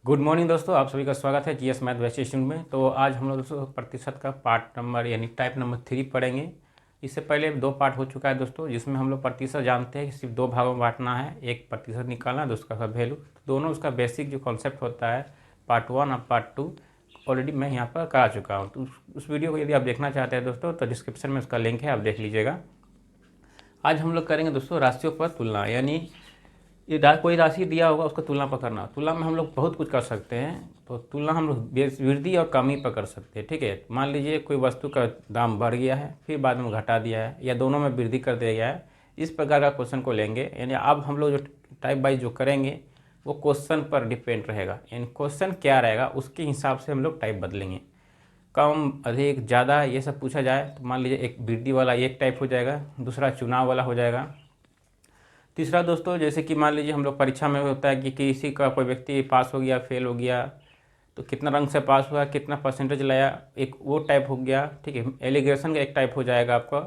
Good morning दोस्तों, आप सभी का स्वागत है जीएस मैथ बेस्ट स्टूडेंट में। तो आज हम लोग दोस्तों प्रतिशत का पार्ट नंबर यानी टाइप नंबर 3 पढ़ेंगे। इससे पहले 2 पार्ट हो चुका है दोस्तों, जिसमें हम लोग प्रतिशत जानते हैं कि सिर्फ 2 भागों में बांटना है, एक प्रतिशत निकालना, दूसरा का वैल्यू। तो दोनों उसका बेसिक जो कॉन्सेप्ट होता है पार्ट 1 और पार्ट 2 ऑलरेडी मैं यहाँ पर करा चुका हूँ। तो उस वीडियो को यदि आप देखना चाहते हैं दोस्तों तो डिस्क्रिप्शन में उसका लिंक है, आप देख लीजिएगा। आज हम लोग करेंगे दोस्तों राशियों पर तुलना, यानी कोई राशि दिया होगा उसका तुलना पर करना। तुलना में हम लोग बहुत कुछ कर सकते हैं। तो तुलना हम लोग वृद्धि और कमी पर कर सकते हैं, ठीक है। मान लीजिए कोई वस्तु का दाम बढ़ गया है, फिर बाद में घटा दिया है, या दोनों में वृद्धि कर दिया गया है। इस प्रकार का क्वेश्चन को लेंगे। यानी अब हम लोग जो टाइप वाइज जो करेंगे वो क्वेश्चन पर डिपेंड रहेगा, यानी क्वेश्चन क्या रहेगा उसके हिसाब से हम लोग टाइप बदलेंगे। कम, अधिक, ज़्यादा ये सब पूछा जाए तो मान लीजिए एक वृद्धि वाला एक टाइप हो जाएगा, दूसरा चुनाव वाला हो जाएगा। तीसरा दोस्तों, जैसे कि मान लीजिए हम लोग परीक्षा में होता है कि किसी का कोई व्यक्ति पास हो गया, फेल हो गया, तो कितना रंग से पास हुआ, कितना परसेंटेज लाया, एक वो टाइप हो गया, ठीक है। एलिगेशन का एक टाइप हो जाएगा आपका।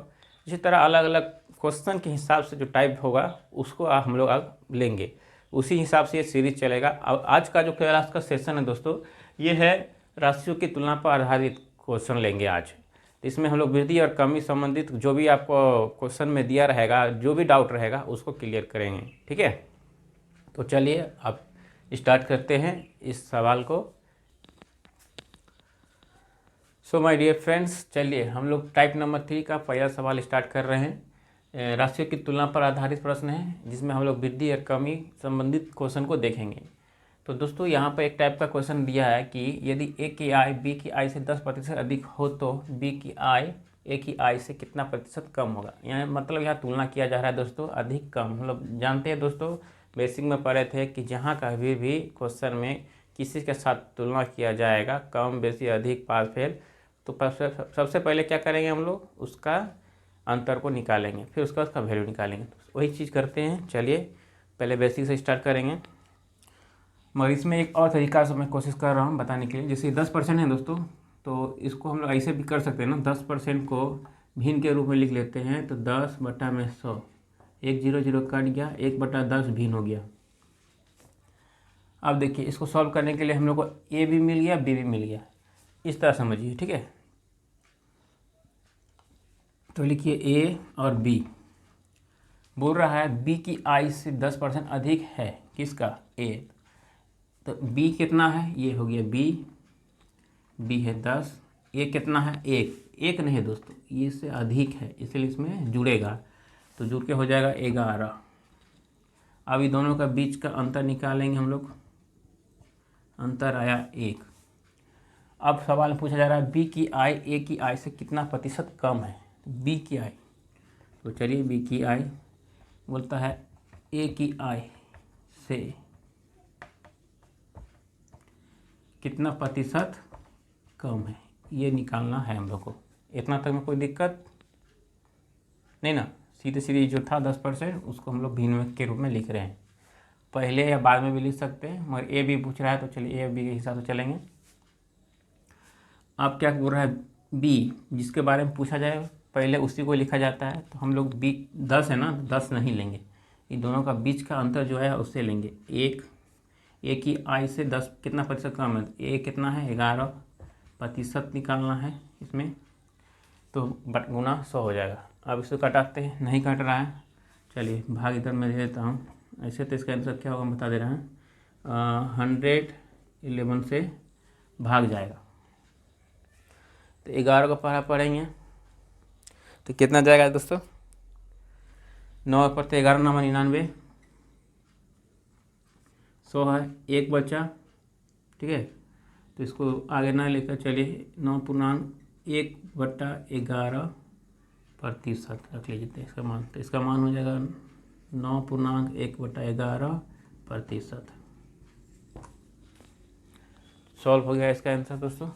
इसी तरह अलग अलग क्वेश्चन के हिसाब से जो टाइप होगा उसको हम लोग अब लेंगे, उसी हिसाब से ये सीरीज चलेगा। अब आज का जो क्लास का सेशन है दोस्तों, ये है राशियों की तुलना पर आधारित क्वेश्चन लेंगे आज। इसमें हम लोग वृद्धि और कमी संबंधित जो भी आपको क्वेश्चन में दिया रहेगा, जो भी डाउट रहेगा उसको क्लियर करेंगे, ठीक है। तो चलिए अब स्टार्ट करते हैं इस सवाल को। सो माय डियर फ्रेंड्स, चलिए हम लोग टाइप नंबर 3 का पहला सवाल स्टार्ट कर रहे हैं। राशियों की तुलना पर आधारित प्रश्न है, जिसमें हम लोग वृद्धि और कमी संबंधित क्वेश्चन को देखेंगे। तो दोस्तों यहाँ पर एक टाइप का क्वेश्चन दिया है कि यदि ए की आय बी की आय से 10% अधिक हो तो बी की आय ए की आय से कितना प्रतिशत कम होगा। यहाँ मतलब यहाँ तुलना किया जा रहा है दोस्तों, अधिक कम। मतलब जानते हैं दोस्तों, बेसिक में पढ़े थे कि जहाँ कभी भी क्वेश्चन में किसी के साथ तुलना किया जाएगा, कम बेसी अधिक पास फेल, तो सबसे पहले क्या करेंगे हम लोग, उसका अंतर को निकालेंगे, फिर उसका वैल्यू निकालेंगे। तो वही चीज़ करते हैं। चलिए पहले बेसिक से स्टार्ट करेंगे, मगर इसमें एक और तरीका से मैं कोशिश कर रहा हूँ बताने के लिए। जैसे 10% है दोस्तों, तो इसको हम लोग ऐसे भी कर सकते हैं ना, 10% को भिन्न के रूप में लिख लेते हैं। तो 10/100, 1 0 0 कट गया, 1/10 भिन्न हो गया। अब देखिए इसको सॉल्व करने के लिए हम लोग को ए भी मिल गया, बी भी मिल गया, इस तरह समझिए, ठीक है। तो लिखिए ए और बी। बोल रहा है बी की आय से 10% अधिक है, किसका, ए। तो बी कितना है, ये हो गया बी है 10, ए कितना है, एक नहीं है दोस्तों, ये से अधिक है, इसलिए इसमें जुड़ेगा, तो जुड़ के हो जाएगा 11। अब ये दोनों का बीच का अंतर निकालेंगे हम लोग, अंतर आया 1। अब सवाल में पूछा जा रहा है बी की आय ए की आय से कितना प्रतिशत कम है, बी की आय। तो चलिए बी की आय बोलता है ए की आय से कितना प्रतिशत कम है, ये निकालना है हम लोग को। इतना तक में कोई दिक्कत नहीं ना। सीधे सीधे जो था 10% उसको हम लोग भिन्न के रूप में लिख रहे हैं, पहले या बाद में भी लिख सकते हैं, मगर ए भी पूछ रहा है तो चलिए ए बी के हिसाब से चलेंगे। अब क्या बोल रहा है बी, जिसके बारे में पूछा जाए पहले उसी को लिखा जाता है। तो हम लोग बी 10 है ना, 10 नहीं लेंगे, इन दोनों का बीच का अंतर जो है उससे लेंगे। ए की आय से 10 कितना प्रतिशत कम है, ए कितना है, 11% निकालना है इसमें, तो गुना 100 हो जाएगा। अब इसको कटाते हैं, नहीं कट रहा है, चलिए भाग इधर मैं दे देता हूँ। ऐसे तो इसका आंसर क्या होगा बता दे रहा है, 111 से भाग जाएगा, तो 11 का पढ़ा पढ़ेंगे तो कितना जाएगा दोस्तों, 9 पर 11 9 99, 100 है, एक बचा, ठीक है। तो इसको आगे ना लेकर चलिए 9.1/11% रख लीजिए इसका मान। तो इसका मान हो जाएगा 9.1/11%। सॉल्व हो गया इसका आंसर दोस्तों।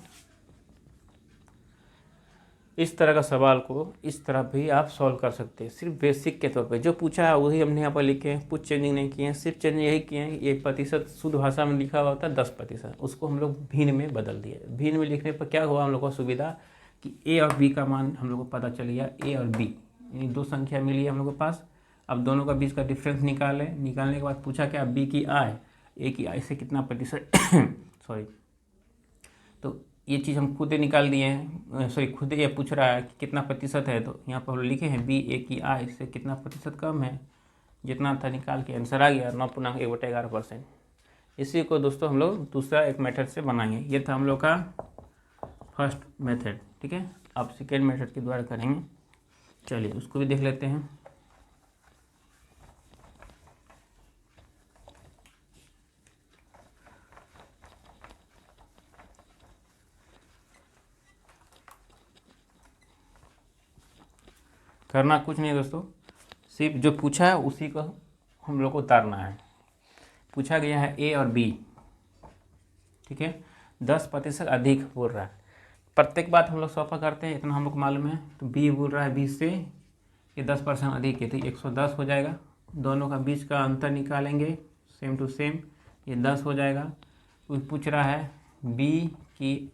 इस तरह का सवाल को इस तरह भी आप सॉल्व कर सकते हैं, सिर्फ बेसिक के तौर पे जो पूछा है वही हमने यहाँ पर लिखे हैं, कुछ चेंजिंग नहीं किए हैं। सिर्फ चेंज यही किए हैं, ये प्रतिशत शुद्ध भाषा में लिखा हुआ होता है 10%, उसको हम लोग भिन्न में बदल दिए। भिन्न में लिखने पर क्या हुआ हम लोग को सुविधा कि ए और बी का मान हम लोग को पता चल गया, ए और बी यानी 2 संख्या मिली है हम लोग के पास। अब दोनों का बीच का डिफरेंस निकालें, निकालने के बाद पूछा क्या, बी की आय, ए की आई से कितना प्रतिशत सॉरी, तो ये चीज़ हम खुद ही निकाल दिए हैं, सॉरी खुद ही ये पूछ रहा है कि कितना प्रतिशत है, तो यहाँ पर हम लिखे हैं बी ए की आई से कितना प्रतिशत कम है, जितना था निकाल के आंसर आ गया 9.1/11%। इसी को दोस्तों हम लोग दूसरा एक मेथड से बनाएंगे। ये था हम लोग का फर्स्ट मेथड, ठीक है। अब सेकेंड मेथड के द्वारा करेंगे, चलिए उसको भी देख लेते हैं। करना कुछ नहीं है दोस्तों, सिर्फ जो पूछा है उसी को हम लोग को उतारना है। पूछा गया है ए और बी, ठीक है, 10% अधिक बोल रहा है। प्रत्येक बात हम लोग सौंपा करते हैं, इतना हम लोग मालूम है। तो बी बोल रहा है बी से ये 10% अधिक है, तो 110 हो जाएगा। दोनों का बीच का अंतर निकालेंगे, सेम टू सेम, ये 10 हो जाएगा। वो पूछ रहा है बी की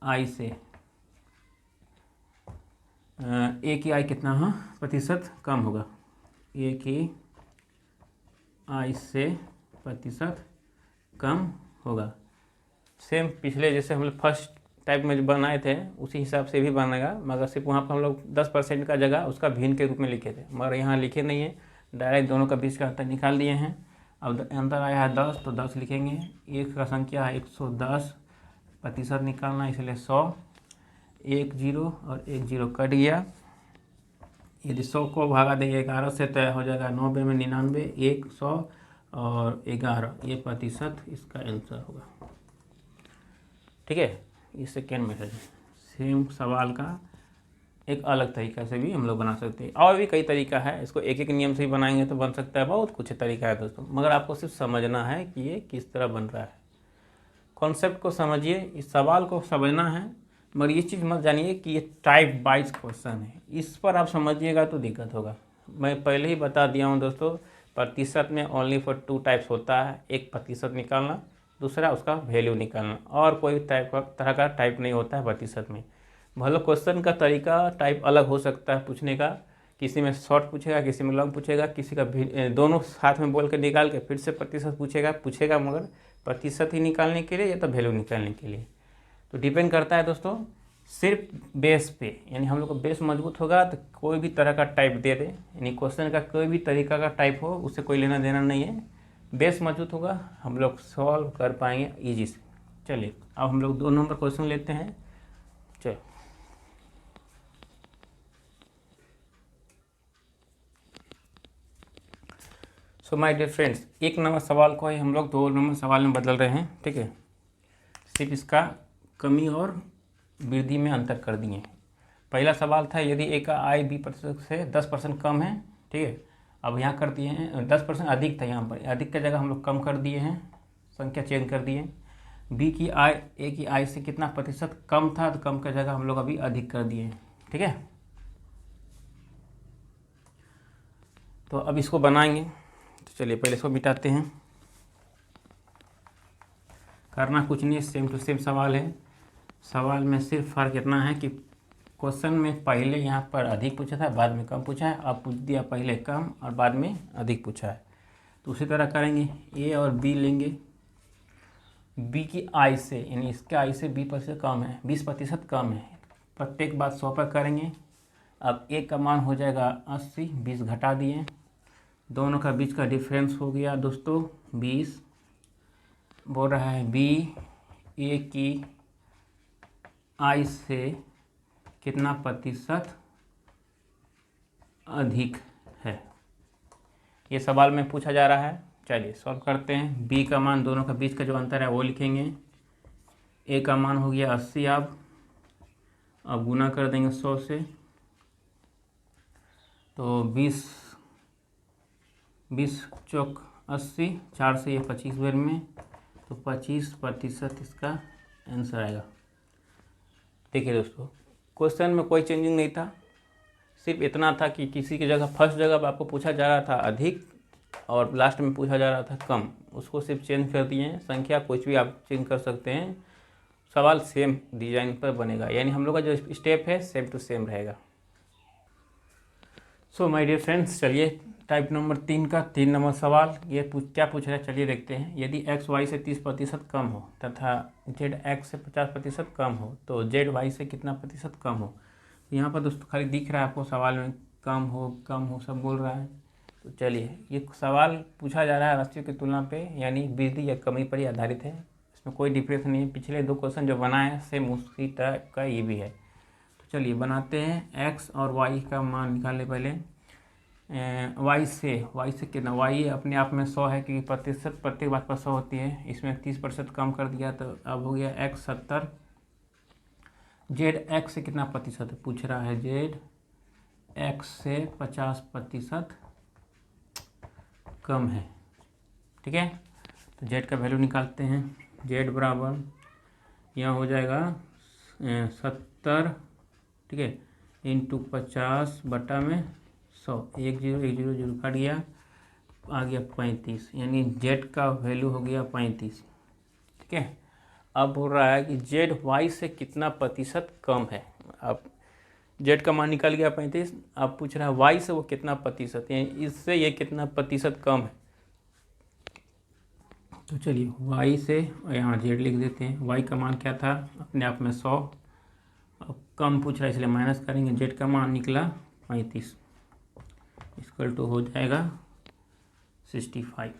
आई से ए की आई कितना प्रतिशत कम होगा, ए की आई से प्रतिशत कम होगा। सेम पिछले जैसे हम लोग फर्स्ट टाइप में जो बनाए थे उसी हिसाब से भी बनेगा, मगर सिर्फ वहाँ पर हम लोग 10% का जगह उसका भिन्न के रूप में लिखे थे, मगर यहाँ लिखे नहीं है, डायरेक्ट दोनों का बीच का अंतर निकाल दिए हैं। अब अंतर आया है 10, तो 10 लिखेंगे। एक का संख्या है 110, प्रतिशत निकालना इसलिए 100, 1 0 और 1 0 कट गया। यदि 100 को भागा देंगे 11 से तो हो जाएगा 90 में 99, 1 100 और 11, ये प्रतिशत इसका आंसर होगा, ठीक है। ये सेकेंड मेथड है। सेम सवाल का एक अलग तरीका से भी हम लोग बना सकते हैं, और भी कई तरीका है, इसको एक एक नियम से ही बनाएंगे तो बन सकता है, बहुत कुछ तरीका है दोस्तों, मगर आपको सिर्फ समझना है कि ये किस तरह बन रहा है। कॉन्सेप्ट को समझिए, इस सवाल को समझना है, मगर ये चीज़ मत जानिए कि ये टाइप वाइज क्वेश्चन है, इस पर आप समझिएगा तो दिक्कत होगा। मैं पहले ही बता दिया हूँ दोस्तों, प्रतिशत में ओनली फॉर 2 टाइप्स होता है, एक प्रतिशत निकालना, दूसरा उसका वैल्यू निकालना, और कोई तरह का टाइप नहीं होता है प्रतिशत में। भले क्वेश्चन का तरीका टाइप अलग हो सकता है पूछने का, किसी में शॉर्ट पूछेगा, किसी में लॉन्ग पूछेगा, किसी का दोनों साथ में बोल के निकाल के फिर से प्रतिशत पूछेगा, मगर प्रतिशत ही निकालने के लिए या तो वैल्यू निकालने के लिए। तो डिपेंड करता है दोस्तों सिर्फ बेस पे, यानी हम लोग का बेस मजबूत होगा तो कोई भी तरह का टाइप दे दे, यानी क्वेश्चन का कोई भी तरीका का टाइप हो उससे कोई लेना देना नहीं है। बेस मजबूत होगा, हम लोग सॉल्व कर पाएंगे ईजी से। चलिए अब हम लोग 2 नंबर क्वेश्चन लेते हैं। चलो so my dear friends, 1 number सवाल को ही हम लोग 2 नंबर सवाल में बदल रहे हैं, ठीक है। सिर्फ इसका कमी और वृद्धि में अंतर कर दिए। पहला सवाल था यदि ए का आई बी प्रतिशत से 10% कम है, ठीक है। अब यहाँ कर दिए हैं 10% अधिक था, यहाँ पर अधिक की जगह हम लोग कम कर दिए हैं, संख्या चेंज कर दिए। बी की आई ए की आई से कितना प्रतिशत कम था, तो कम की जगह हम लोग अभी अधिक कर दिए, ठीक है। तो अब इसको बनाएंगे, तो चलिए पहले इसको मिटाते हैं। करना कुछ नहीं है, सेम टू सेम सवाल है। सवाल में सिर्फ फ़र्क इतना है कि क्वेश्चन में पहले यहाँ पर अधिक पूछा था, बाद में कम पूछा है, अब पूछ दिया पहले कम और बाद में अधिक पूछा है। तो उसी तरह करेंगे, ए और बी लेंगे। बी की आई से, यानी इसके आई से 20% कम है, 20% कम है, प्रत्येक बात 100 पर करेंगे। अब ए का मान हो जाएगा 80, 20 घटा दिए, दोनों का बीच का डिफरेंस हो गया दोस्तों 20। बोल रहा है बी ए की आई से कितना प्रतिशत अधिक है, ये सवाल में पूछा जा रहा है। चलिए सॉल्व करते हैं। बी का मान, दोनों का बीच का जो अंतर है वो लिखेंगे। ए का मान हो गया 80, अब गुना कर देंगे 100 से, तो 20 चौक 80, 4 से ये 25 बार में, तो 25% इसका आंसर आएगा। देखिए दोस्तों, क्वेश्चन में कोई चेंजिंग नहीं था, सिर्फ इतना था कि किसी की जगह फर्स्ट जगह आपको पूछा जा रहा था अधिक और लास्ट में पूछा जा रहा था कम, उसको सिर्फ चेंज कर दिए हैं। संख्या कुछ भी आप चेंज कर सकते हैं, सवाल सेम डिजाइन पर बनेगा, यानी हम लोग का जो स्टेप है सेम टू सेम रहेगा। सो माय डियर फ्रेंड्स, चलिए टाइप नंबर 3 का 3 नंबर सवाल ये क्या पूछ रहा है, चलिए देखते हैं। यदि एक्स वाई से 30% कम हो तथा जेड एक्स से 50% कम हो तो जेड वाई से कितना प्रतिशत कम हो। यहाँ पर दोस्तों खाली दिख रहा है आपको सवाल में कम हो सब बोल रहा है। तो चलिए, ये सवाल पूछा जा रहा है राशियों की तुलना पे यानी वृद्धि या कमी पर ही आधारित है। इसमें कोई डिफरेंस नहीं है। पिछले 2 क्वेश्चन जो बनाए हैं सेम उसी टाइप का ये भी है। तो चलिए बनाते हैं। एक्स और वाई का मान निकाले पहले। वाई से कितना, वाई अपने आप में 100 है क्योंकि प्रतिशत प्रत्येक बात पर 100 होती है। इसमें 30% कम कर दिया तो अब हो गया एक्स 70। जेड एक्स से कितना प्रतिशत पूछ रहा है, जेड एक्स से 50% कम है। ठीक है, तो जेड का वैल्यू निकालते हैं। जेड बराबर यहाँ हो जाएगा 70, ठीक है, इंटू 50/100। 1 0 1 0 0 कट गया, आ गया 35, यानी जेड का वैल्यू हो गया 35। ठीक है, अब हो रहा है कि जेड वाई से कितना प्रतिशत कम है। अब जेड का मान निकल गया 35, अब पूछ रहा है वाई से वो कितना प्रतिशत, यानी इससे ये कितना प्रतिशत कम है। तो चलिए वाई से यहाँ जेड लिख देते हैं। वाई का मान क्या था, अपने आप में 100, अब कम पूछ रहा है इसलिए माइनस करेंगे। जेड का मान निकला 35, इक्वल टू हो जाएगा 65।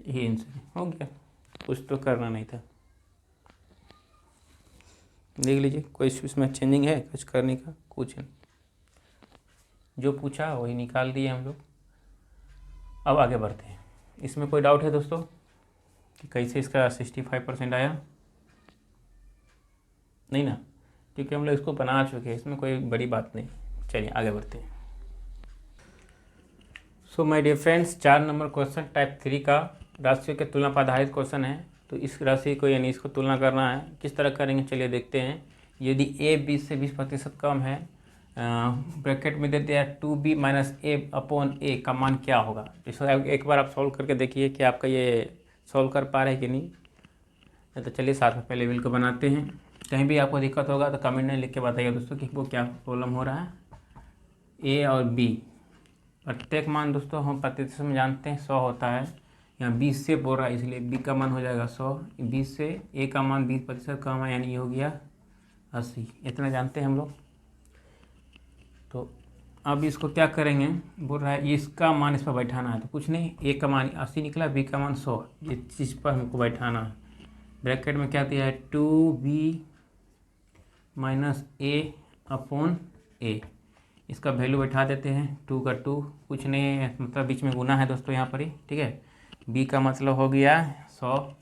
ये आंसर हो गया, कुछ तो करना नहीं था। देख लीजिए कोई इसमें चेंजिंग है कुछ करने का, कुछ नहीं, जो पूछा वही निकाल दिए हम लोग। अब आगे बढ़ते हैं। इसमें कोई डाउट है दोस्तों कि कैसे इसका 65% आया? नहीं ना, क्योंकि हम लोग इसको बना चुके हैं, इसमें कोई बड़ी बात नहीं। चलिए आगे बढ़ते हैं। So my dear friends, 4 number question type 3 का राशियों के तुलना पर आधारित क्वेश्चन है। तो इस राशि को यानी इसको तुलना करना है, किस तरह करेंगे चलिए देखते हैं। यदि ए 20 से 20% कम है, ब्रैकेट में देते हैं 2b माइनस a/a का मान क्या होगा। इसको एक बार आप सॉल्व करके देखिए कि आपका ये सॉल्व कर पा रहे हैं कि नहीं। तो चलिए साथ में पहले बिल को बनाते हैं। कहीं भी आपको दिक्कत होगा तो कमेंट में लिख के बताइए दोस्तों कि वो क्या प्रॉब्लम हो रहा है। ए और बी प्रत्येक मान दोस्तों हम प्रतिशत में जानते हैं 100 होता है। यहाँ 20 से बोल रहा है इसलिए बी का मान हो जाएगा 100। 20 से ए का मान 20% कम है यानी ये हो गया 80। इतना जानते हैं हम लोग। तो अब इसको क्या करेंगे, बोल रहा है इसका मान इस पर बैठाना है। तो कुछ नहीं, ए का मान 80 निकला, बी का मान 100, ये चीज़ पर हमको बैठाना है। ब्रैकेट में क्या दिया है 2b माइनस a/a, इसका वैल्यू बैठा देते हैं। 2 का 2 कुछ नहीं है, मतलब बीच में गुना है दोस्तों यहाँ पर ही। ठीक है, b का मतलब हो गया 100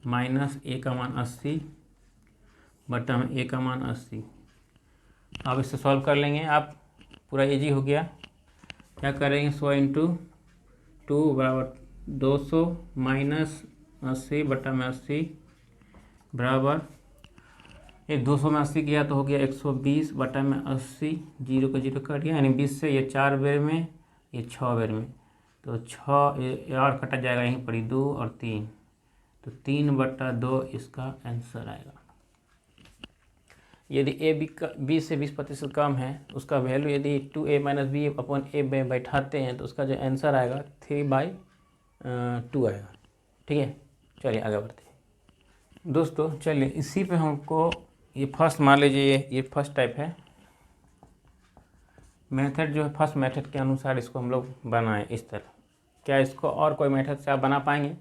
माइनस a का मान 80 बटा में a का मान 80। अब इससे सॉल्व कर लेंगे आप, पूरा इजी हो गया। क्या करेंगे 100 इंटू 2 बराबर 200 माइनस 80 बटा में 80 बराबर, ये 200 में 80 किया तो हो गया 120 बटा में 80, 0 का 0 कट गया, यानी 20 से ये 4 बेर में, ये 6 बेर में, तो 6 और कटा जाएगा यहीं पर ही 2 और 3, तो 3/2 इसका आंसर आएगा। यदि ए बी से 20% कम है, उसका वैल्यू यदि 2a माइनस b/a में बैठाते हैं तो उसका जो आंसर आएगा 3/2 आएगा। ठीक है, चलिए आगे बढ़ते हैं दोस्तों। चलिए इसी पे हमको ये फर्स्ट मान लीजिए, ये फर्स्ट टाइप है। मेथड जो है फर्स्ट मेथड के अनुसार इसको हम लोग बनाएं इस तरह। क्या इसको और कोई मेथड से आप बना पाएंगे?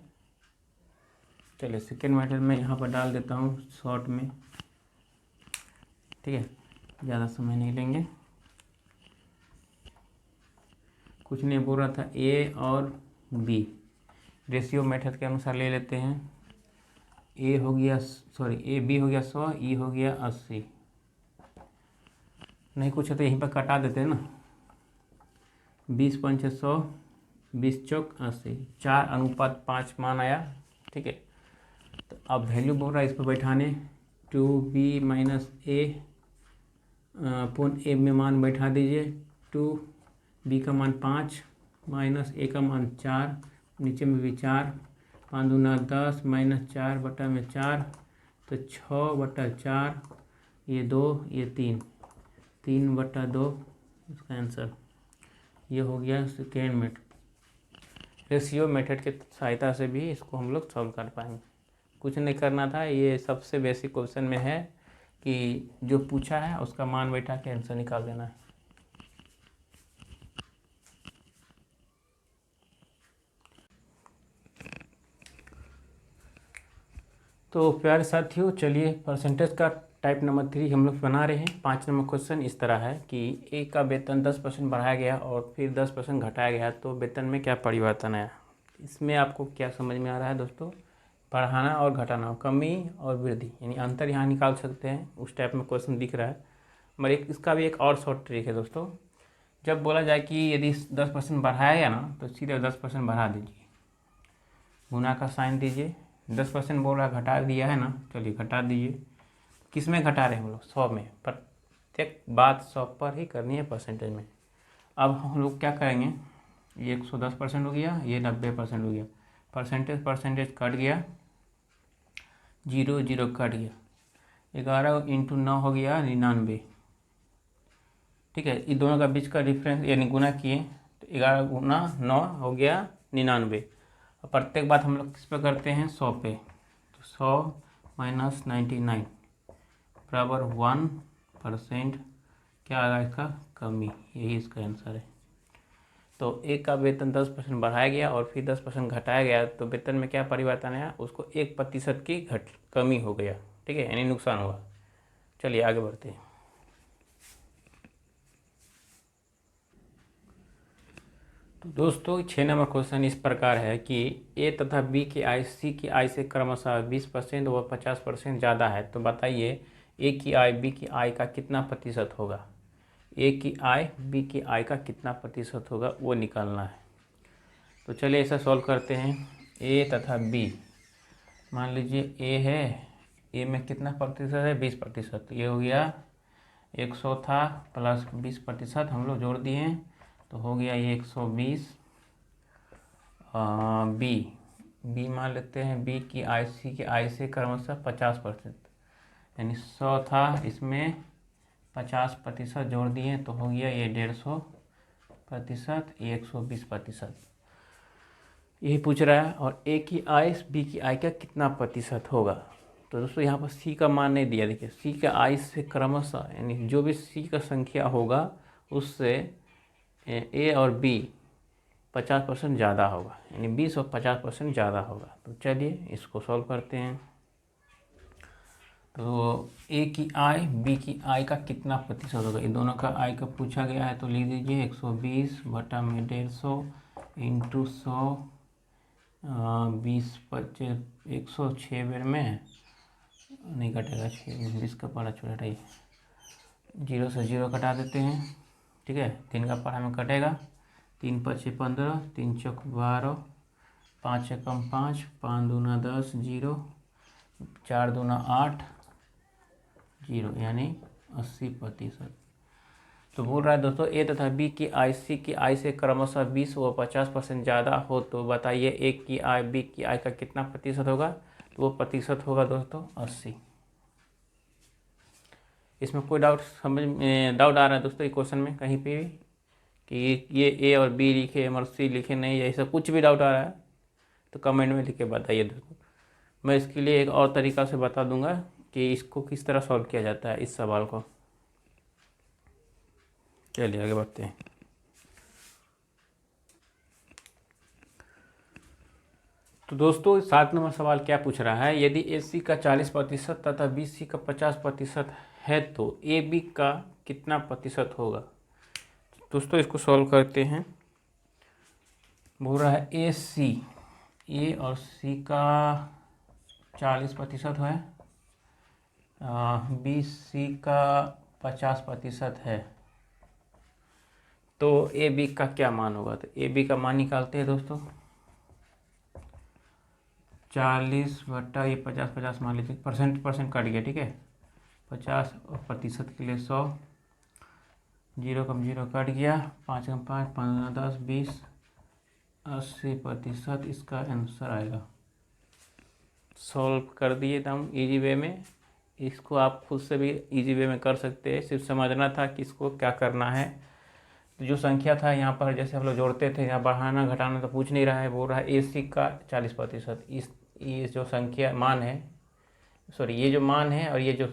चलिए सेकेंड मेथड में यहाँ पर डाल देता हूँ शॉर्ट में। ठीक है, ज़्यादा समय नहीं लेंगे। कुछ नहीं बोल रहा था, ए और बी रेशियो मेथड के अनुसार ले लेते हैं। ए हो गया ए बी हो गया 100, ई हो गया 80। नहीं कुछ है तो यहीं पर कटा देते हैं ना। 20 पंचे 100, 20 चौक 80, 4:5 मान आया। ठीक है, तो अब वैल्यू बोल रहा है इस पर बैठाने 2b माइनस a/a में मान बैठा दीजिए। 2b का मान 5 माइनस a का मान 4, नीचे में भी 4, 5 दूना 10 माइनस 4 बटा में 4, तो 6/4, ये 2 ये 3, 3/2 इसका आंसर। ये हो गया सेकेंड मेथड। रेशियो मेथड की सहायता से भी इसको हम लोग सॉल्व कर पाएंगे। कुछ नहीं करना था, ये सबसे बेसिक क्वेश्चन में है कि जो पूछा है उसका मान बैठा के आंसर निकाल देना है। तो प्यारे साथियों, चलिए परसेंटेज का टाइप नंबर 3 हम लोग बना रहे हैं। 5 नंबर क्वेश्चन इस तरह है कि ए का वेतन 10% बढ़ाया गया और फिर 10% घटाया गया, तो वेतन में क्या परिवर्तन आया। इसमें आपको क्या समझ में आ रहा है दोस्तों, बढ़ाना और घटाना, कमी और वृद्धि, यानी अंतर यहाँ निकाल सकते हैं, उस टाइप में क्वेश्चन दिख रहा है। मगर इसका भी एक और शॉर्ट ट्रिक है दोस्तों। जब बोला जाए कि यदि 10% बढ़ाया गया ना, तो सीधे 10% बढ़ा दीजिए, गुना का साइन दीजिए। 10% बोल रहा घटा दिया है ना, चलिए घटा दीजिए। किस में घटा रहे हैं हम लोग, 100 में। प्रत्येक बात 100 पर ही करनी है, परसेंटेज में। अब हम लोग क्या करेंगे, ये 110% हो गया, ये 90% हो गया, परसेंटेज कट गया, 0 0 कट गया, 11 × 9 हो गया 99। ठीक है, इन दोनों का बीच का डिफरेंस यानी गुना किए तो 11 × 9 हो गया 99। और प्रत्येक बात हम लोग किस पे करते हैं, 100 पे। तो 100 - 99 बराबर 1%। क्या आएगा इसका, कमी। यही इसका आंसर है। तो एक का वेतन 10% बढ़ाया गया और फिर 10% घटाया गया, तो वेतन में क्या परिवर्तन आया, उसको 1% की कमी हो गया। ठीक है, यानी नुकसान हुआ। चलिए आगे बढ़ते हैं। तो दोस्तों 6 नंबर क्वेश्चन इस प्रकार है कि ए तथा बी की आय सी की आय से क्रमशः 20% व 50% ज़्यादा है, तो बताइए ए की आय बी की आय का कितना प्रतिशत होगा। ए की आय बी की आय का कितना प्रतिशत होगा वो निकालना है। तो चलिए ऐसा सॉल्व करते हैं। ए तथा बी, मान लीजिए ए है, ए में कितना प्रतिशत है, 20%। ये हो गया 100 था प्लस 20% हम लोग जोड़ दिए हैं, तो हो गया ये 120। बी मान लेते हैं, बी की आई सी की आई से क्रमशः 50%, यानी 100 था, इसमें 50% जोड़ दिए तो हो गया ये 150%, ये 120%। यही पूछ रहा है। और ए की आय बी की आय का कितना प्रतिशत होगा। तो दोस्तों यहाँ पर सी का मान नहीं दिया, देखिए सी का आय से क्रमशः, यानी जो भी सी का संख्या होगा उससे ए और बी 50% ज़्यादा होगा, यानी 20 और 50% ज़्यादा होगा। तो चलिए इसको सॉल्व करते हैं। तो ए की आय बी की आय का कितना प्रतिशत होगा, इन दोनों का आय का पूछा गया है, तो लिख दीजिए 120 बटा में 150 इंटू 100, 20 25 106 बेर में नहीं कटेगा, 20 का पढ़ा छोटा है, 0 से 0 कटा देते हैं। ठीक है, 3 का पढ़ा में कटेगा, 3 × 5 = 15, 3 × 4 = 12, 5 × 1 = 5, 5 × 2 = 10, 0, 4 × 2 = 8, 0, यानी 80%। तो बोल रहा है दोस्तों ए तथा बी की आय सी की आय से क्रमशः 20 व 50% ज़्यादा हो, तो बताइए ए की आय बी की आय का कितना प्रतिशत होगा। तो वो प्रतिशत होगा दोस्तों 80। इसमें कोई डाउट डाउट आ रहा है दोस्तों, क्वेश्चन में कहीं पे भी कि ये ए और बी लिखे और सी लिखे नहीं, ऐसा कुछ भी डाउट आ रहा है तो कमेंट में लिख के बताइए दोस्तों। मैं इसके लिए एक और तरीका से बता दूंगा कि इसको किस तरह सॉल्व किया जाता है इस सवाल को। चलिए आगे बढ़ते हैं। तो दोस्तों 7 नंबर सवाल क्या पूछ रहा है, यदि ए सी का 40% तथा बी सी का 50% है तो ए बी का कितना प्रतिशत होगा। दोस्तों इसको सॉल्व करते हैं। बोल रहा है ए और सी का 40% है, बी सी का 50% है, तो ए बी का क्या मान होगा। तो ए बी का मान निकालते हैं दोस्तों। 40 बटा ये 50 मान लीजिए, परसेंट कट गया, ठीक है, 50 और प्रतिशत के लिए 100, 0 कम 0 कट गया, 5 कम 5, 15 10 20, 80% इसका आंसर आएगा। सॉल्व कर दिए हम इजी वे में। इसको आप खुद से भी इजी वे में कर सकते हैं, सिर्फ समझना था कि इसको क्या करना है। तो जो संख्या था यहाँ पर जैसे हम लोग जोड़ते थे, यहाँ बढ़ाना घटाना तो पूछ नहीं रहा है, बोल रहा है AC का 40%। ये जो संख्या मान है, सॉरी ये जो मान है और ये जो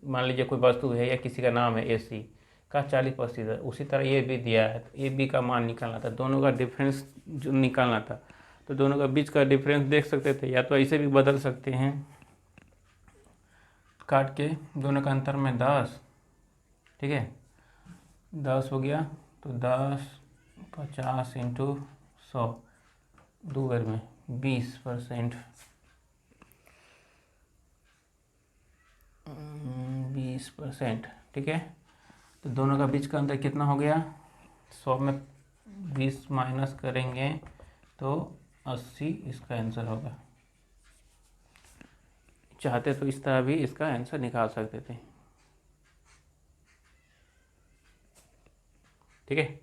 मान लीजिए कोई वस्तु है या किसी का नाम है AC का 40%, उसी तरह ये भी दिया है। तो AB का मान निकालना था, दोनों का डिफरेंस जो निकालना था। तो दोनों का बीच का डिफरेंस देख सकते थे, या तो ऐसे भी बदल सकते हैं, काट के दोनों का अंतर में 10, ठीक है 10 हो गया। तो 10 50 इंटू 100, 2 बार में 20%, 20%, ठीक है। तो दोनों का बीच का अंतर कितना हो गया, 100 में 20 माइनस करेंगे तो 80 इसका आंसर होगा। चाहते तो इस तरह भी इसका आंसर निकाल सकते थे, ठीक है।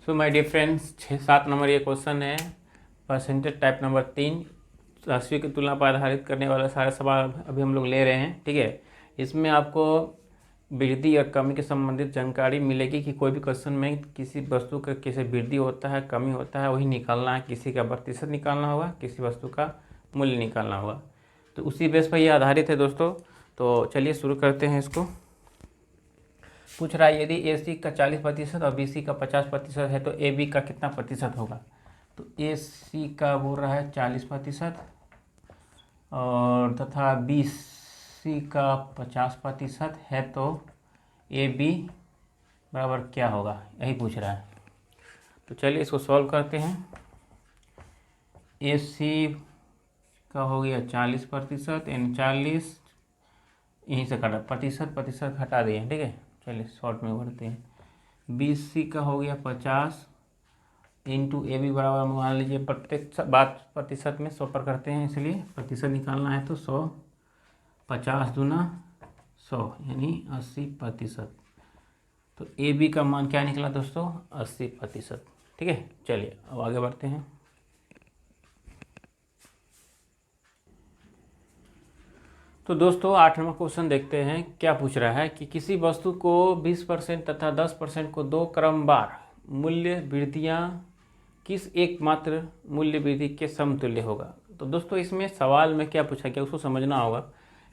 So my dear friends, 7 number ये क्वेश्चन है, परसेंटेज टाइप नंबर 3, राशियों की तुलना पर आधारित करने वाला सारे सवाल अभी हम लोग ले रहे हैं, ठीक है। इसमें आपको वृद्धि और कमी के संबंधित जानकारी मिलेगी कि कोई भी क्वेश्चन में किसी वस्तु का कैसे वृद्धि होता है, कमी होता है, वही निकालना है। किसी का प्रतिशत निकालना होगा, किसी वस्तु का मूल्य निकालना होगा। तो उसी बेस पर यह आधारित है दोस्तों। तो चलिए शुरू करते हैं इसको। पूछ रहा है यदि AC का 40% और BC का 50% है तो AB का कितना प्रतिशत होगा। तो AC का बोल रहा है 40% और तथा BC का 50% है, तो AB बराबर क्या होगा, यही पूछ रहा है। तो चलिए इसको सॉल्व करते हैं। AC का हो गया 40%, यानी 40 यहीं से काटा, प्रतिशत हटा दिए, ठीक है। चलिए शॉर्ट में बढ़ते हैं। BC का हो गया 50 इंटू AB बराबर मान लीजिए प्रत्येक बात प्रतिशत में 100 पर करते हैं, इसलिए प्रतिशत निकालना है तो 100, 50 दूना 100 यानी 80%। तो AB का मान क्या निकला दोस्तों, 80%, ठीक है। चलिए अब आगे बढ़ते हैं। तो दोस्तों 8 नंबर क्वेश्चन देखते हैं, क्या पूछ रहा है कि किसी वस्तु को 20% तथा 10% को 2 क्रमवार मूल्य वृद्धियाँ किस एकमात्र मूल्य वृद्धि के समतुल्य होगा। तो दोस्तों इसमें सवाल में क्या पूछा गया उसको समझना होगा।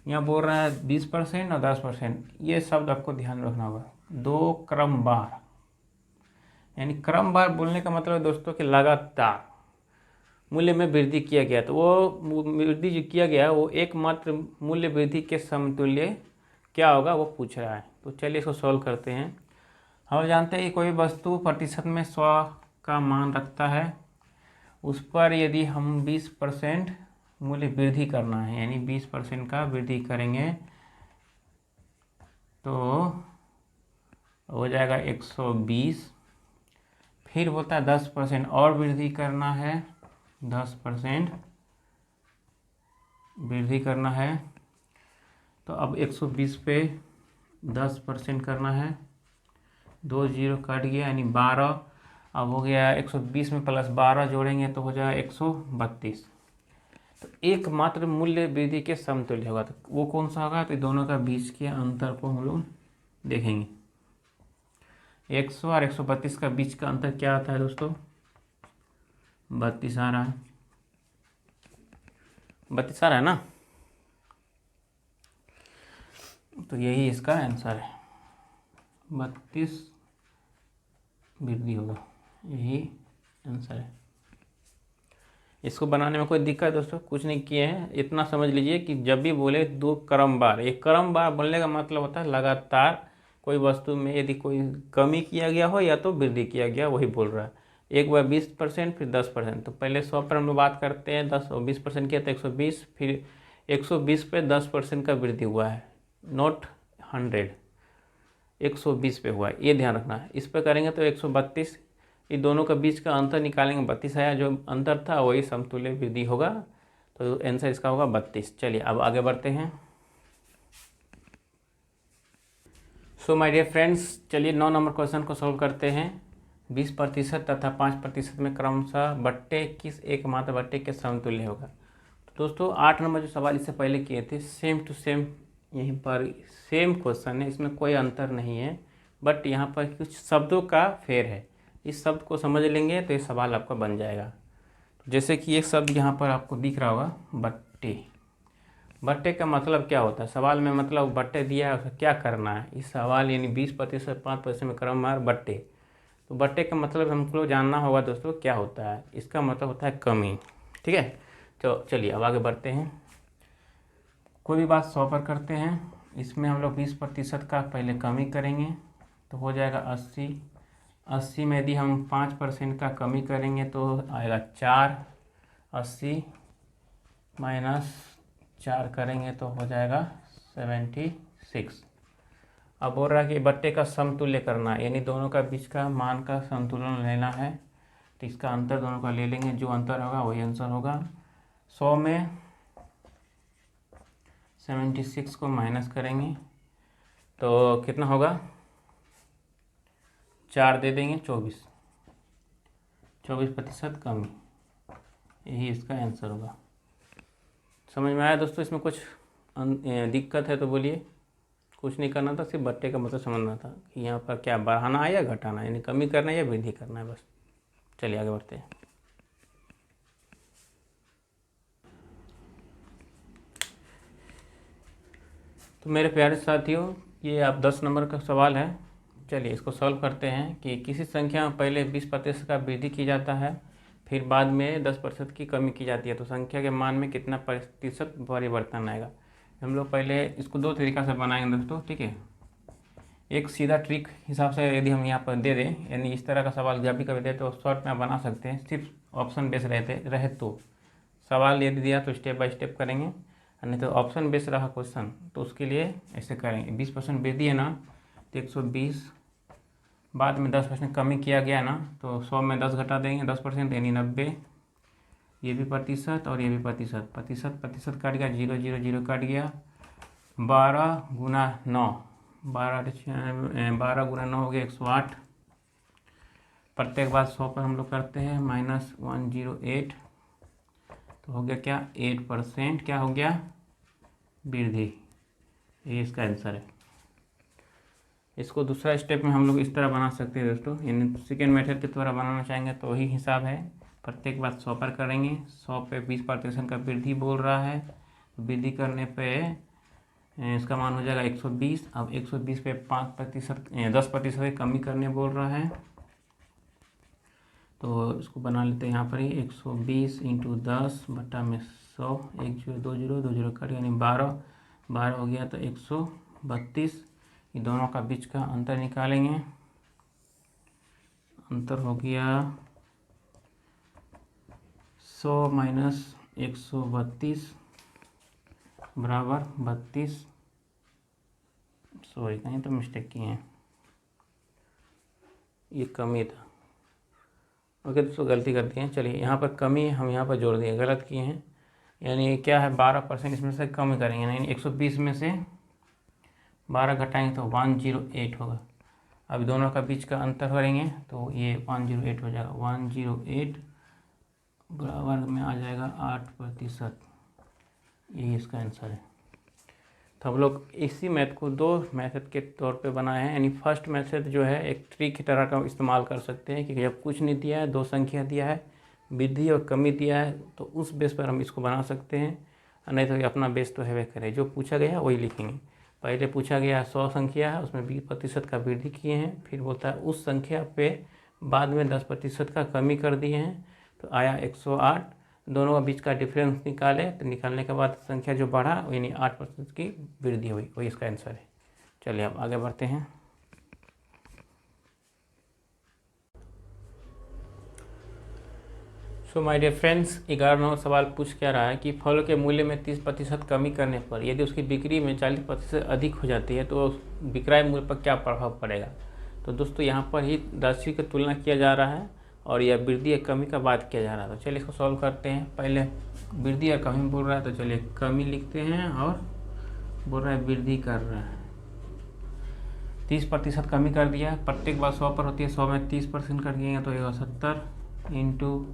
यहाँ बोल रहा है 20% और 10%, ये शब्द आपको ध्यान रखना होगा। 2 क्रमवार, यानी क्रमवार बोलने का मतलब है दोस्तों कि लगातार मूल्य में वृद्धि किया गया। तो वो वृद्धि जो किया गया वो एकमात्र मूल्य वृद्धि के समतुल्य क्या होगा वो पूछ रहा है। तो चलिए इसको सॉल्व करते हैं। हम जानते हैं कि कोई वस्तु प्रतिशत में 100 का मान रखता है, उस पर यदि हम 20% मूल्य वृद्धि करना है, यानी 20% का वृद्धि करेंगे तो हो जाएगा 120। फिर बोलता है 10% और वृद्धि करना है, 10% वृद्धि करना है, तो अब 120 पे 10% करना है, 2 0 कट गया यानी 12। अब हो गया 120 में प्लस 12 जोड़ेंगे तो हो जाएगा 132। तो एकमात्र मूल्य वृद्धि के समतुल्य होगा, तो वो कौन सा होगा, तो दोनों का बीच के अंतर को हम लोग देखेंगे। 100 और 132 का बीच का अंतर क्या आता है दोस्तों, 32 आ रहा है, 32 आ रहा है ना। तो यही इसका आंसर है, 32 वृद्धि होगा, यही आंसर है। इसको बनाने में कोई दिक्कत दोस्तों कुछ नहीं किए हैं, इतना समझ लीजिए कि जब भी बोले 2 क्रमवार, एक क्रमवार बोलने का मतलब होता है लगातार कोई वस्तु में यदि कोई कमी किया गया हो या तो वृद्धि किया गया, वही बोल रहा है। एक बार 20% फिर 10%, तो पहले 100 पर हम लोग बात करते हैं, 10 और 20% किया तो 120, फिर 120 पे 10% का वृद्धि हुआ है, नॉट 100, 120 पे हुआ है, ये ध्यान रखना है। इस पर करेंगे तो 132, ये दोनों का बीच का अंतर निकालेंगे, 32 आया, जो अंतर था वही समतुल्य वृद्धि होगा, तो आंसर इसका होगा 32। चलिए अब आगे बढ़ते हैं। सो माय डियर फ्रेंड्स, चलिए 9 नंबर क्वेश्चन को सॉल्व करते हैं। 20% तथा 5% में क्रमशः बट्टे किस एकमात्र बट्टे के समतुल्य होगा। तो दोस्तों 8 नंबर जो सवाल इससे पहले किए थे सेम टू सेम यहीं पर सेम क्वेश्चन है, इसमें कोई अंतर नहीं है, बट यहाँ पर कुछ शब्दों का फेर है। इस शब्द को समझ लेंगे तो ये सवाल आपका बन जाएगा। जैसे कि एक शब्द यहाँ पर आपको दिख रहा होगा, बट्टे। बट्टे का मतलब क्या होता है, सवाल में मतलब बट्टे दिया है, उसे क्या करना है। इस सवाल यानी 20% 5% में क्रमवार बट्टे, तो बट्टे का मतलब हमको जानना होगा दोस्तों क्या होता है। इसका मतलब होता है कमी। ठीक है, तो चलिए अब आगे बढ़ते हैं। कोई भी बात 100 पर करते हैं। इसमें हम लोग 20% का पहले कमी करेंगे तो हो जाएगा 80। 80 में यदि हम 5% का कमी करेंगे तो आएगा 4। 80 माइनस 4 करेंगे तो हो जाएगा 76। अब बोल रहा है कि बट्टे का समतुल्य करना है, यानी दोनों का बीच का मान का संतुलन लेना है। तो इसका अंतर दोनों का ले लेंगे, जो अंतर होगा वही आंसर होगा। 100 में 76 को माइनस करेंगे तो कितना होगा, 4 दे देंगे 24% कमी, यही इसका आंसर होगा। समझ में आया दोस्तों? इसमें कुछ दिक्कत है तो बोलिए। कुछ नहीं करना था, सिर्फ बट्टे का मतलब समझना था कि यहाँ पर क्या बढ़ाना है या घटाना है, यानी कमी करना है या वृद्धि करना है, बस। चलिए आगे बढ़ते हैं। तो मेरे प्यारे साथियों, ये आप 10 नंबर का सवाल है। चलिए इसको सॉल्व करते हैं कि किसी संख्या में पहले 20% का वृद्धि की जाता है, फिर बाद में 10% की कमी की जाती है, तो संख्या के मान में कितना प्रतिशत परिवर्तन आएगा। हम लोग पहले इसको 2 तरीक़ा से बनाएंगे दोस्तों। ठीक है, एक सीधा ट्रिक हिसाब से यदि हम यहाँ पर दे दें, यानी इस तरह का सवाल जब भी कभी दे तो शॉर्ट में बना सकते हैं, सिर्फ ऑप्शन बेस रहे तो। सवाल यदि दिया तो स्टेप बाय स्टेप करेंगे, नहीं तो ऑप्शन बेस रहा क्वेश्चन तो उसके लिए ऐसे करेंगे। 20% वृद्धि है ना, तो 120, बाद में 10% कमी किया गया ना, तो 100 में 10 घटा देंगे 10%, यानी 90। ये भी प्रतिशत और ये भी प्रतिशत कट गया, 0 0 0 कट गया। 12 गुना 9, 12 गुना 9 हो गया 108। प्रत्येक बार 100 पर हम लोग करते हैं, माइनस 108, तो हो गया क्या, 8% क्या हो गया, वृद्धि। ये इसका आंसर है। इसको दूसरा स्टेप में हम लोग इस तरह बना सकते हैं दोस्तों, यानी सेकेंड मेथड के द्वारा बनाना चाहेंगे तो वही हिसाब है। प्रत्येक बात 100 पर करेंगे, 100 पे 20% का वृद्धि बोल रहा है, वृद्धि करने पे इसका मान हो जाएगा 120। अब 120 पे 10% की कमी करने बोल रहा है, तो इसको बना लेते हैं यहाँ पर ही। 120 इंटू 10 बटा में 100, 1 0 2 0 2 0 कट, यानी 12 हो गया, तो 132। ये दोनों का बीच का अंतर निकालेंगे, अंतर हो गया 100 माइनस 132 बराबर 32। सॉरी, कहीं तो मिस्टेक किए हैं, ये कमी था। ओके दोस्तों, गलती कर दिए हैं। चलिए यहाँ पर कमी हम यहाँ पर जोड़ दिए, गलत किए हैं। यानी क्या है, 12% इसमें से कम करेंगे, यानी 120 में से 12 घटाएंगे तो 108 होगा। अब दोनों का बीच का अंतर करेंगे तो ये 108 हो जाएगा। 108 बराबर में आ जाएगा 8%, यही इसका आंसर है। तो हम लोग इसी मैथ को 2 मेथड के तौर पे बनाए हैं, यानी फर्स्ट मेथड जो है एक ट्रिक की तरह का इस्तेमाल कर सकते हैं कि जब कुछ नहीं दिया है, 2 संख्या दिया है, वृद्धि और कमी दिया है, तो उस बेस पर हम इसको बना सकते हैं। नहीं तो अपना बेस तो है करे, जो पूछा गया वही लिखेंगे। पहले पूछा गया 100 संख्या है, उसमें 20% का वृद्धि किए हैं, फिर बोलता है उस संख्या पे बाद में 10% का कमी कर दिए हैं, तो आया 108। दोनों का बीच का डिफरेंस निकाले, तो निकालने के बाद संख्या जो बढ़ा यानी 8% की वृद्धि हुई, वही इसका आंसर है। चलिए अब आगे बढ़ते हैं। So my dear friends, 11 number सवाल पूछ क्या रहा है कि फलों के मूल्य में 30% कमी करने पर यदि उसकी बिक्री में 40% अधिक हो जाती है तो विक्रय मूल्य पर क्या प्रभाव पड़ेगा। तो दोस्तों यहाँ पर ही राशि की तुलना किया जा रहा है और यह वृद्धि या कमी का बात किया जा रहा है। तो चलिए इसको सॉल्व करते हैं। पहले वृद्धि या कमी बोल रहा है, तो चलिए कमी लिखते हैं, और बोल रहा है वृद्धि कर रहा है। 30% कमी कर दिया, प्रत्येक बार 100 पर होती है, 100 में 30% कर दिए तो ये 70 इंटू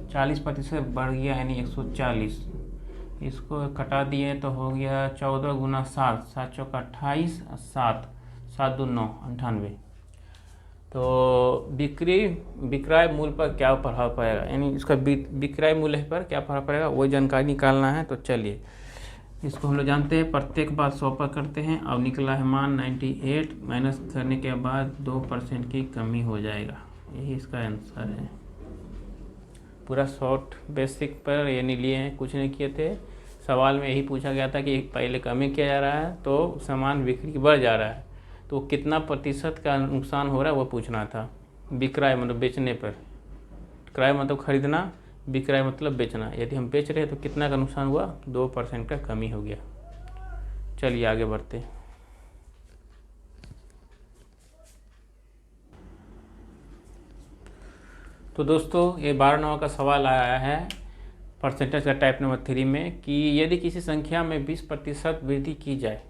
40% बढ़ गया यानी 140। इसको कटा दिए तो हो गया 14 गुना 7, 7 चौका 28, 7 7 दूनी 9, 98। तो विक्रय मूल्य पर क्या प्रभाव पड़ेगा, यानी इसका विक्रय मूल्य पर क्या प्रभाव पड़ेगा वही जानकारी निकालना है। तो चलिए इसको हम लोग जानते हैं, प्रत्येक बार 100 पर करते हैं। अब निकला है मान 98, माइनस करने के बाद 2% की कमी हो जाएगा, यही इसका आंसर है। पूरा शॉर्ट बेसिक पर यानी लिए हैं, कुछ नहीं किए थे। सवाल में यही पूछा गया था कि पहले कमी किया जा रहा है तो सामान बिक्री बढ़ जा रहा है, तो कितना प्रतिशत का नुकसान हो रहा है वो पूछना था। विक्रय मतलब बेचने पर, क्रय मतलब खरीदना, विक्रय मतलब बेचना। यदि हम बेच रहे हैं तो कितना का नुकसान हुआ, 2% का कमी हो गया। चलिए आगे बढ़ते। तो दोस्तों ये 12 नंबर का सवाल आया है परसेंटेज का टाइप नंबर 3 में कि यदि किसी संख्या में 20% वृद्धि की जाए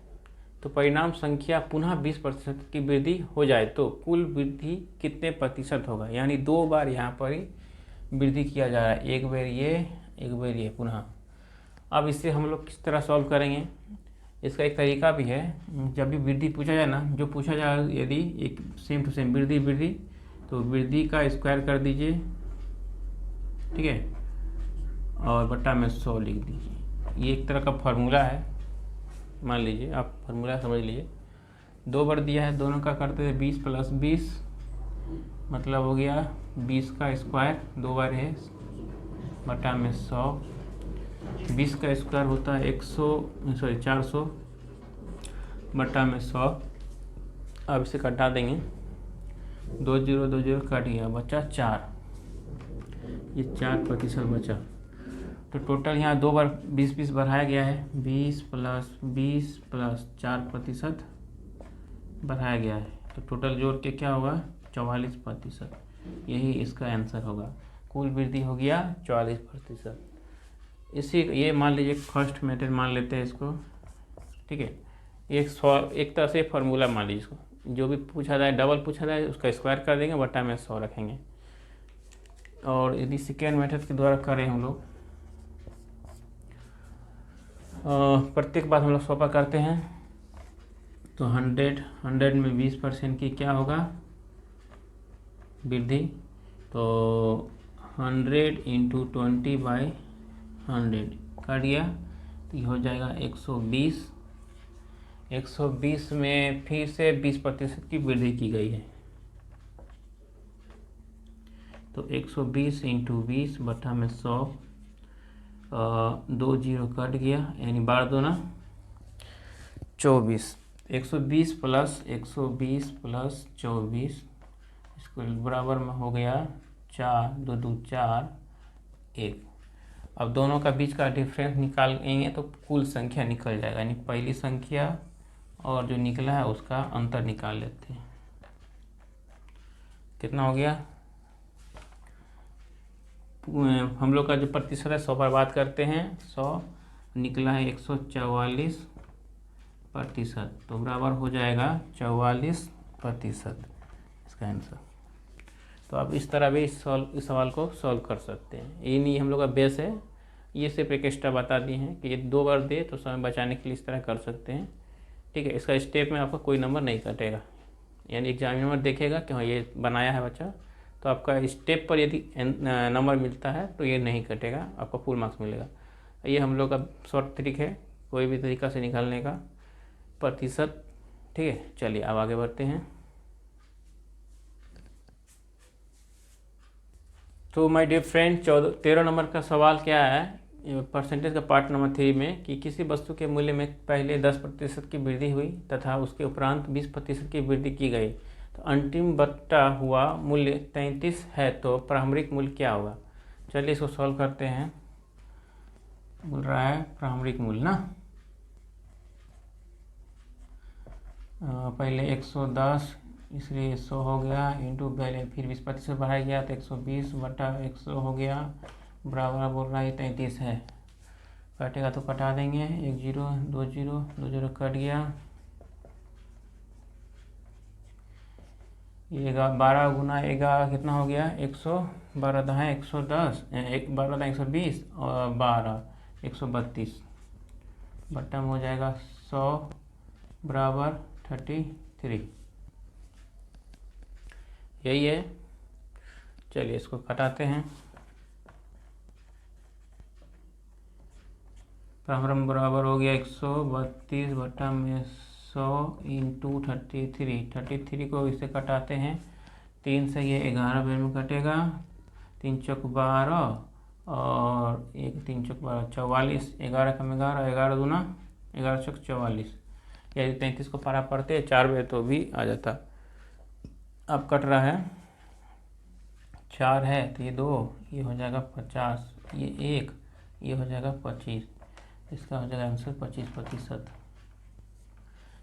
तो परिणाम संख्या पुनः 20% की वृद्धि हो जाए तो कुल वृद्धि कितने प्रतिशत होगा। यानी 2 बार यहाँ पर ही वृद्धि किया जा रहा है, एक बार ये पुनः। अब इससे हम लोग किस तरह सॉल्व करेंगे, इसका एक तरीका भी है। जब भी वृद्धि पूछा जाए ना, जो पूछा जाए यदि एक सेम टू सेम वृद्धि तो वृद्धि का स्क्वायर कर दीजिए, ठीक है, और बट्टा में 100 लिख दीजिए। ये एक तरह का फार्मूला है, मान लीजिए आप फार्मूला समझ लीजिए। 2 बार दिया है, दोनों का करते हैं 20 + 20 मतलब हो गया 20 का स्क्वायर, 2 बार है, बटा में 100। 20 का स्क्वायर होता है 400 बटा में 100। अब इसे कटा देंगे, 2 0 कट गया, बचा 4, ये 4% बचा। तो टोटल यहाँ 2 बार 20 बढ़ाया गया है, 20 + 20 + 4% बढ़ाया गया है, तो टोटल जोड़ के क्या होगा 44%। यही इसका आंसर होगा, कुल वृद्धि हो गया 44%। इसी ये मान लीजिए फर्स्ट मेथड मान लेते हैं इसको, ठीक है। एक तरह से फार्मूला मान लीजिए इसको, जो भी पूछा जाए डबल पूछा जाए उसका स्क्वायर कर देंगे, बटा में 100 रखेंगे। और यदि सेकेंड मेथड के द्वारा करें हम लोग, प्रत्येक बार हम लोग 100 पर करते हैं तो 100 में 20% की क्या होगा वृद्धि, तो 100 × 20/100 कर दिया तो ये हो जाएगा 120। 120 में फिर से 20% की वृद्धि की गई है, तो 120 × 20 बटा में 100, 2 0 कट गया यानी 12 × 2 = 24। 120 + 120 + 24 इसको बराबर में हो गया 4 2 2 4 1। अब दोनों का बीच का डिफरेंस निकालेंगे तो कुल संख्या निकल जाएगा, यानी पहली संख्या और जो निकला है उसका अंतर निकाल लेते हैं। कितना हो गया, हम लोग का जो प्रतिशत है 100 पर बात करते हैं, 100 निकला है 144%, तो बराबर हो जाएगा 44% इसका आंसर। तो आप इस तरह भी इस सवाल को सॉल्व कर सकते हैं। ये नहीं हम लोग का बेस है, ये सिर्फ एक एक्स्ट्रा बता दिए हैं कि ये 2 बार दे तो समय बचाने के लिए इस तरह कर सकते हैं, ठीक है। इसका स्टेप में आपका कोई नंबर नहीं कटेगा, यानी एग्जामिनर देखेगा कि हाँ ये बनाया है बच्चा, तो आपका स्टेप पर यदि नंबर मिलता है तो ये नहीं कटेगा, आपको फुल मार्क्स मिलेगा। ये हम लोग का शॉर्ट ट्रिक है कोई भी तरीका से निकालने का प्रतिशत, ठीक है। चलिए अब आगे बढ़ते हैं। तो माय डियर फ्रेंड 13 नंबर का सवाल क्या है परसेंटेज का पार्ट नंबर 3 में कि किसी वस्तु के मूल्य में पहले 10% की वृद्धि हुई तथा उसके उपरांत 20% की वृद्धि की गई, तो अंतिम बटा हुआ मूल्य 33 है, तो प्रारंभिक मूल्य क्या होगा। चलिए इसको सॉल्व करते हैं। बोल रहा है प्रारंभिक मूल्य ना, पहले 110 इसलिए 100 हो गया, इंटू पहले फिर 20% बढ़ाया गया तो 120 बटा 100 हो गया, बराबर बोल रहा है 33 है। कटेगा तो कटा देंगे, 1 0 2 0 2 0 कट गया, ये 12 गुना 11 कितना हो गया, 112 दहाई 110, 12 दहाई 120 और 12 132, बट्टा में हो जाएगा 100 बराबर 33। यही है। चलिए इसको घटाते हैं। प्रारंभ बराबर हो गया 132 बट्टा में 100 इंटू 33 को इससे कटाते हैं। 3 से ये 11 बेर में कटेगा, 3 चौक 12 और 1 3 चौक 12 44, 11 कम 11, 11 दूना 11 चौक 44। यदि 33 को पारा पड़ते 4 बेर तो भी आ जाता। अब कट रहा है, 4 है तो ये 2, ये हो जाएगा 50, ये 1, ये हो जाएगा 25, इसका हो जाएगा आंसर 25%।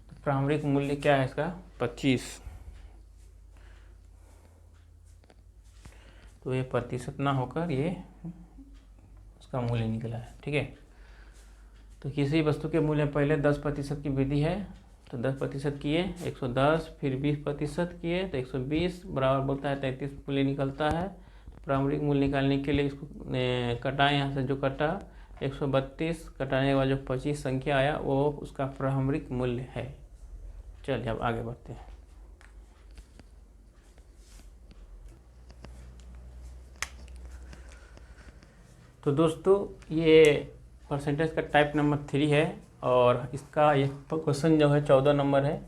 तो प्रारंभिक मूल्य क्या है इसका, 25। तो ये प्रतिशत ना होकर ये इसका मूल्य निकला है। ठीक है, तो किसी वस्तु के मूल्य में पहले 10% की वृद्धि है तो 10% किए 110, फिर 20% किए तो 120 बराबर बोलता है 33 मूल्य निकलता है। प्रारंभिक मूल्य निकालने के लिए इसको कटाएं, यहाँ से जो कटा 132 कटाने के बाद जो 25 संख्या आया वो उसका प्रारंभिक मूल्य है। चलिए अब आगे बढ़ते हैं। तो दोस्तों ये परसेंटेज का टाइप नंबर 3 है और इसका ये क्वेश्चन जो है 14 नंबर है।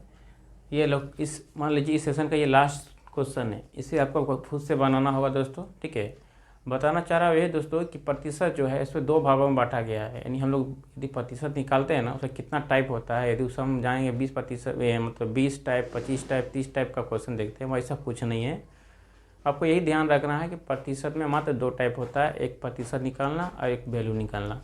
ये लोग इस मान लीजिए इस सेशन का ये लास्ट क्वेश्चन है, इसे आपको खुद से बनाना होगा दोस्तों। ठीक है, बताना चाह रहा है दोस्तों कि प्रतिशत जो है इसमें 2 भागों में बांटा गया है। यानी हम लोग यदि प्रतिशत निकालते हैं ना उसका कितना टाइप होता है, यदि उसे हम जाएंगे 20% मतलब 20 टाइप 25 टाइप 30 टाइप का क्वेश्चन देखते हैं, वैसा कुछ नहीं है। आपको यही ध्यान रखना है कि प्रतिशत में मात्र 2 टाइप होता है, एक प्रतिशत निकालना और एक वैल्यू निकालना।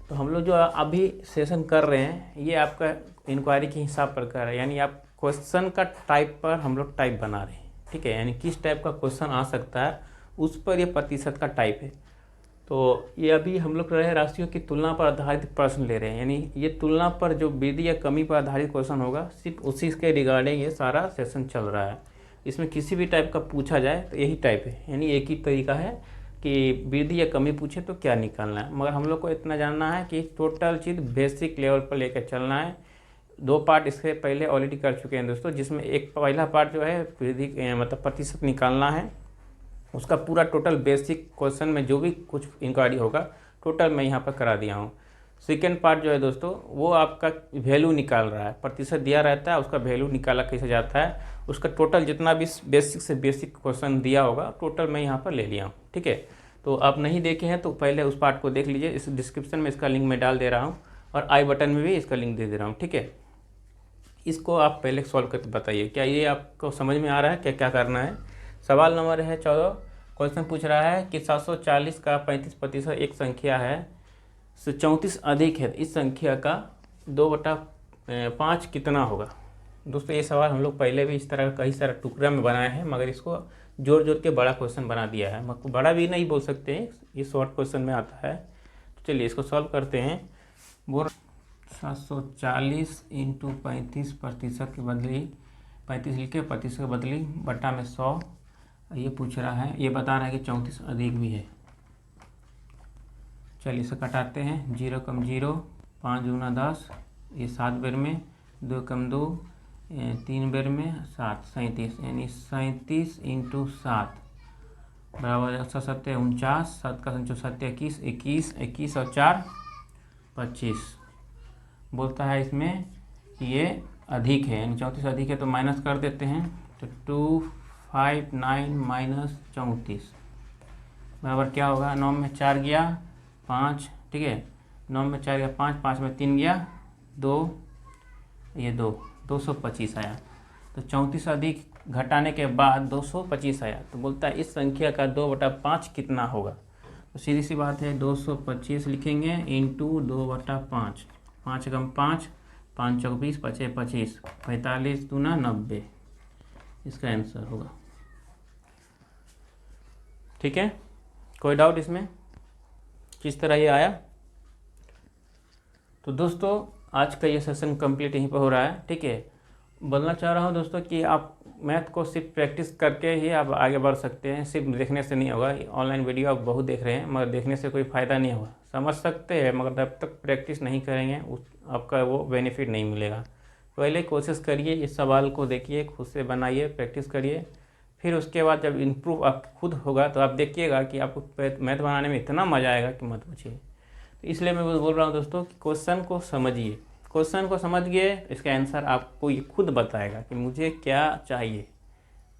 तो हम लोग जो अभी सेशन कर रहे हैं ये आपका इंक्वायरी के हिसाब पर कर रहे हैं, यानी आप क्वेश्चन का टाइप पर हम लोग टाइप बना रहे हैं। ठीक है, यानी किस टाइप का क्वेश्चन आ सकता है उस पर ये प्रतिशत का टाइप है। तो ये अभी हम लोग रहे राशियों की तुलना पर आधारित प्रश्न ले रहे हैं, यानी ये तुलना पर जो वृद्धि या कमी पर आधारित क्वेश्चन होगा सिर्फ उसी के रिगार्डिंग ये सारा सेशन चल रहा है। इसमें किसी भी टाइप का पूछा जाए तो यही टाइप है, यानी एक ही तरीका है कि वृद्धि या कमी पूछे तो क्या निकालना है। मगर हम लोग को इतना जानना है कि टोटल चीज़ बेसिक लेवल पर लेकर चलना है। 2 पार्ट इसके पहले ऑलरेडी कर चुके हैं दोस्तों, जिसमें एक पहला पार्ट जो है वृद्धि मतलब प्रतिशत निकालना है, उसका पूरा टोटल बेसिक क्वेश्चन में जो भी कुछ इंक्वायरी होगा टोटल मैं यहाँ पर करा दिया हूँ। सेकेंड पार्ट जो है दोस्तों वो आपका वैल्यू निकाल रहा है, प्रतिशत दिया रहता है उसका वैल्यू निकाला कैसे जाता है, उसका टोटल जितना भी बेसिक से बेसिक क्वेश्चन दिया होगा टोटल मैं यहाँ पर ले लिया हूँ। ठीक है, तो आप नहीं देखे हैं तो पहले उस पार्ट को देख लीजिए, इस डिस्क्रिप्शन में इसका लिंक मैं डाल दे रहा हूँ और आई बटन में भी इसका लिंक दे रहा हूँ। ठीक है, इसको आप पहले सॉल्व करके बताइए क्या ये आपको समझ में आ रहा है, क्या क्या करना है। सवाल नंबर है 14, क्वेश्चन पूछ रहा है कि 740 का 35% एक संख्या है से 34 अधिक है, इस संख्या का 2/5 कितना होगा। दोस्तों ये सवाल हम लोग पहले भी इस तरह कई सारे टुकड़ा में बनाए हैं, मगर इसको जोड़ जोड़ के बड़ा क्वेश्चन बना दिया है। बड़ा भी नहीं बोल सकते हैं, ये शॉर्ट क्वेश्चन में आता है। तो चलिए इसको सॉल्व करते हैं। बोल 740 इंटू 35% के बदली 35 लिखे, प्रतिशत के बदली बट्टा में 100 ये पूछ रहा है, ये बता रहा है कि 34 अधिक भी है। चलिए इसे कटाते हैं, 0 कम 0 5 दूना 10, ये 7 बेर में, 2 कम 2 3 बेर में 7 37, यानी 37 इंटू 7 बराबर 7 49, 7 का 7 21 21 21 और 4 25। बोलता है इसमें कि ये अधिक है, यानी 34 अधिक है, तो माइनस कर देते हैं। तो 259 माइनस 34 बराबर क्या होगा, 9 में 4 गया 5, ठीक है, 9 में 4 गया 5, 5 में 3 गया 2, ये 225 आया। तो 34 अधिक घटाने के बाद 225 आया, तो बोलता है इस संख्या का 2/5 कितना होगा। तो सीधी सी बात है, 225 लिखेंगे इंटू 2/5, 5 कम 5 5 चौक 20 5 25 45 दूना 90, इसका आंसर होगा। ठीक है, कोई डाउट इसमें किस तरह ये आया। तो दोस्तों आज का ये सेशन कंप्लीट यहीं पर हो रहा है। ठीक है, बोलना चाह रहा हूँ दोस्तों कि आप मैथ को सिर्फ प्रैक्टिस करके ही आप आगे बढ़ सकते हैं, सिर्फ देखने से नहीं होगा। ऑनलाइन वीडियो आप बहुत देख रहे हैं मगर देखने से कोई फ़ायदा नहीं होगा। समझ सकते हैं मगर जब तक प्रैक्टिस नहीं करेंगे उस आपका वो बेनिफिट नहीं मिलेगा। पहले कोशिश करिए, इस सवाल को देखिए, खुद से बनाइए, प्रैक्टिस करिए, फिर उसके बाद जब इम्प्रूव आप खुद होगा तो आप देखिएगा कि आपको मैथ बनाने में इतना मज़ा आएगा कि मत पूछिए। तो इसलिए मैं बोल रहा हूँ दोस्तों कि क्वेश्चन को समझिए, क्वेश्चन को समझ गए इसका आंसर आपको ये खुद बताएगा कि मुझे क्या चाहिए।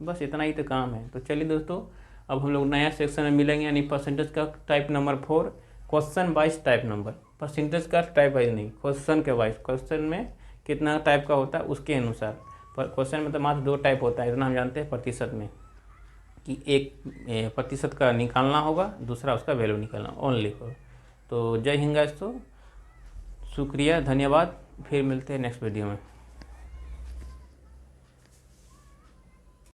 बस इतना ही तो काम है। तो चलिए दोस्तों, अब हम लोग नया सेक्शन में मिलेंगे, यानी परसेंटेज का type number 4, question wise type number. Percentage का टाइप वाइज नहीं, क्वेश्चन के वाइज, क्वेश्चन में कितना टाइप का होता है उसके अनुसार। पर क्वेश्चन में तो मात्र 2 टाइप होता है, इतना हम जानते हैं प्रतिशत में, कि एक प्रतिशत का निकालना होगा, दूसरा उसका वैल्यू निकालना ओनली। तो जय हिंद गाइस, तो शुक्रिया, धन्यवाद, फिर मिलते हैं नेक्स्ट वीडियो में।